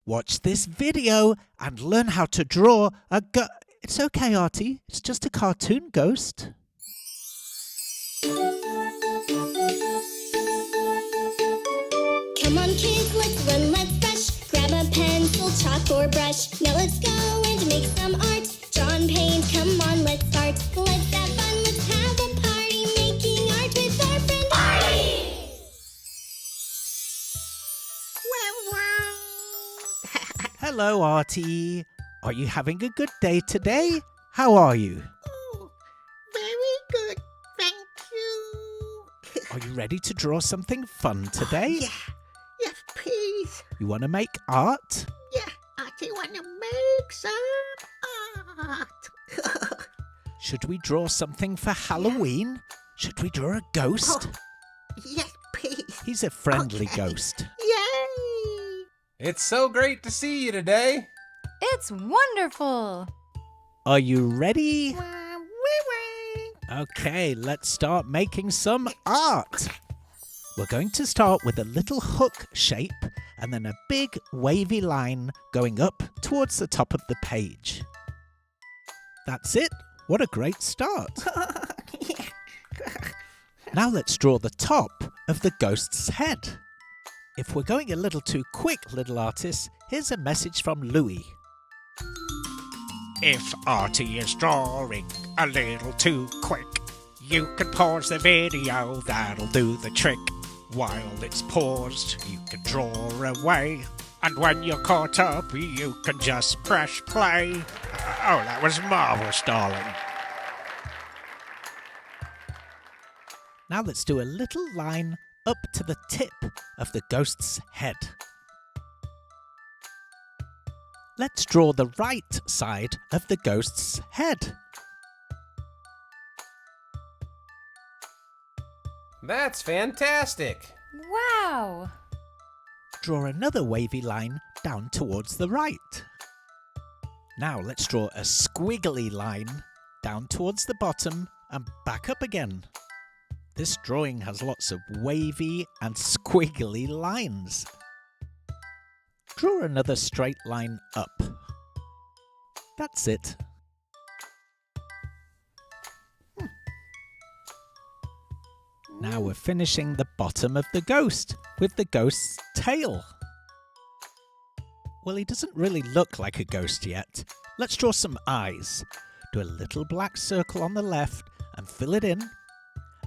Watch this video and learn how to draw a It's okay, Artie. It's just a cartoon ghost. Come on, kids, let's run, let's brush. Grab a pencil, chalk, or brush. Now let's go and make some art. Draw and paint, come on, let's start. Let's have fun, let's have a party. Making art with our friend Artie. Hello, Artie. Are you having a good day today? How are you? Oh, very good, thank you. Are you ready to draw something fun today? Yeah, yes, please. You want to make art? Yeah, I want to make some art. Should we draw something for Halloween? Should we draw a ghost? Yes, please. He's a friendly Okay. ghost. Yay! It's so great to see you today. It's wonderful! Are you ready? Wee-wee. Okay, let's start making some art. We're going to start with a little hook shape and then a big wavy line going up towards the top of the page. That's it. What a great start. Now let's draw the top of the ghost's head. If we're going a little too quick, little artists, here's a message from Louis. If Artie is drawing a little too quick, you can pause the video, that'll do the trick. While it's paused, you can draw away. And when you're caught up, you can just press play. Oh, that was marvellous, darling. Now let's do a little line up to the tip of the ghost's head. Let's draw the right side of the ghost's head. That's fantastic. Wow! Draw another wavy line down towards the right. Now let's draw a squiggly line down towards the bottom and back up again. This drawing has lots of wavy and squiggly lines. Draw another straight line up. That's it. Now we're finishing the bottom of the ghost with the ghost's tail. Well, he doesn't really look like a ghost yet. Let's draw some eyes. Do a little black circle on the left and fill it in.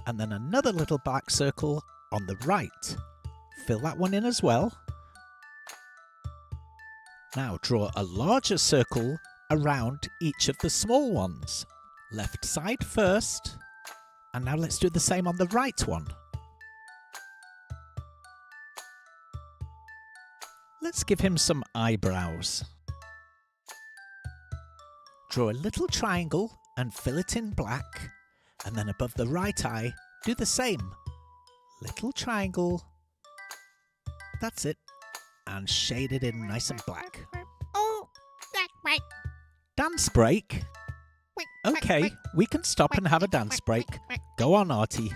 And then another little black circle on the right. Fill that one in as well. Now draw a larger circle around each of the small ones. Left side first. And now let's do the same on the right one. Let's give him some eyebrows. Draw a little triangle and fill it in black. And then above the right eye, do the same. Little triangle. That's it. And shade it in nice and black. Oh, that's right. Dance break? Wait, Okay, we can stop and have a dance break. Go on, Artie.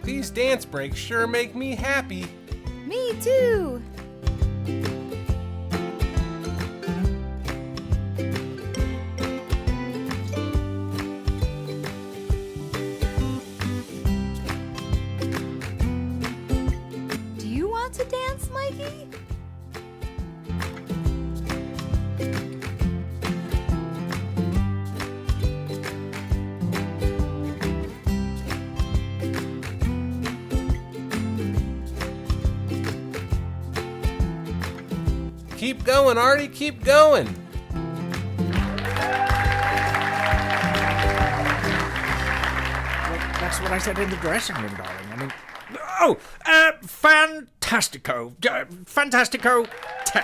These dance breaks sure make me happy. Me too! Do you want to dance, Mikey? Keep going, Artie, keep going. That's what I said in the dressing room, darling. I mean, fantastico. Fantastico 10.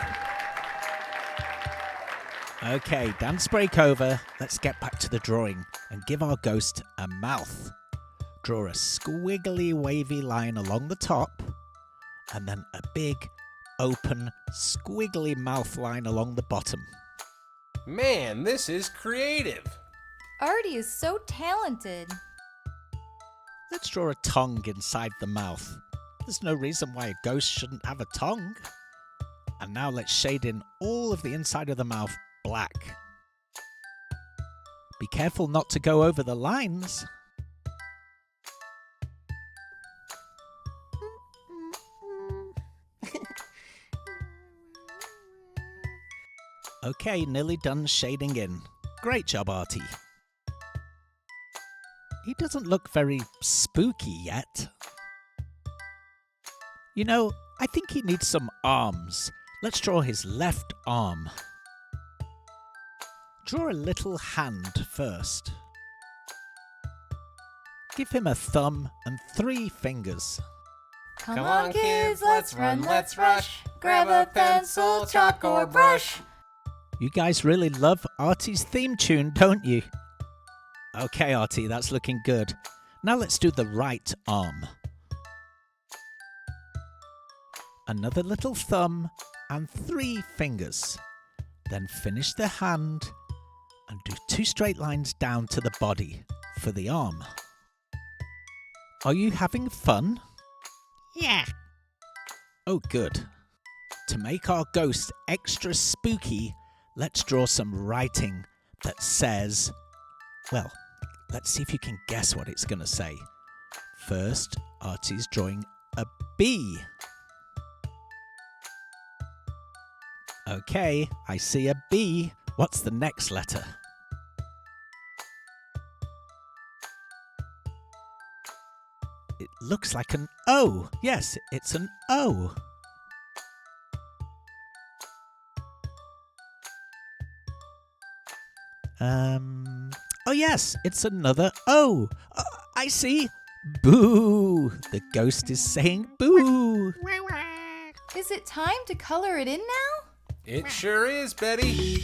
Okay, dance break over. Let's get back to the drawing and give our ghost a mouth. Draw a squiggly wavy line along the top, and then a big, open, squiggly mouth line along the bottom. Man, this is creative. Artie is so talented. Let's draw a tongue inside the mouth. There's no reason why a ghost shouldn't have a tongue. And now let's shade in all of the inside of the mouth black. Be careful not to go over the lines. Okay, nearly done shading in. Great job, Artie. He doesn't look very spooky yet. You know, I think he needs some arms. Let's draw his left arm. Draw a little hand first. Give him a thumb and 3 fingers. Come on, kids, let's run, let's rush. Grab a pencil, chalk, or brush. You guys really love Artie's theme tune, don't you? Okay, Artie, that's looking good. Now let's do the right arm. Another little thumb and 3 fingers. Then finish the hand and do 2 straight lines down to the body for the arm. Are you having fun? Yeah. Oh, good. To make our ghost extra spooky, let's draw some writing that says, well, let's see if you can guess what it's going to say. First, Artie's drawing a B. Okay, I see a B. What's the next letter? It looks like an O. Yes, it's an O. Oh yes, it's another O. Oh, I see. Boo! The ghost is saying boo. Is it time to color it in now? It sure is, Betty.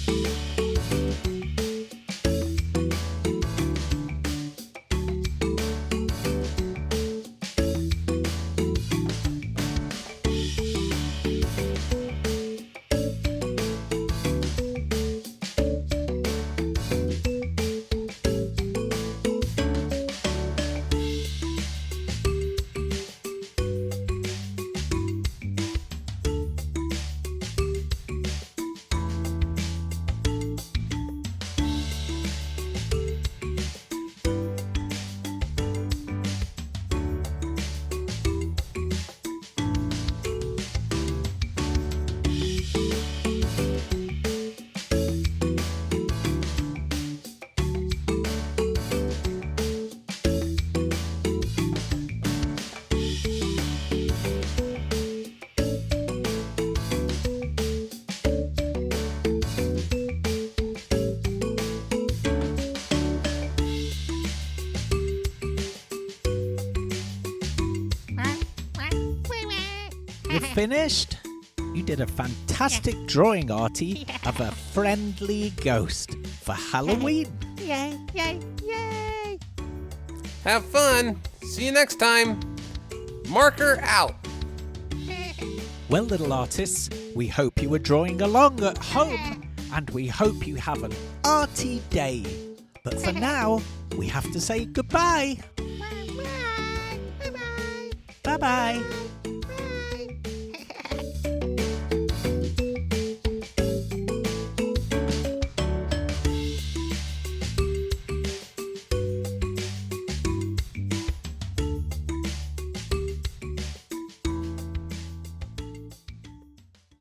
You finished? You did a fantastic drawing, Artie, of a friendly ghost for Halloween. Yay, yay, yay. Have fun. See you next time. Marker out. Well, little artists, we hope you were drawing along at home, and we hope you have an arty day. But for now, we have to say goodbye. Bye, bye, bye, bye. Bye-bye.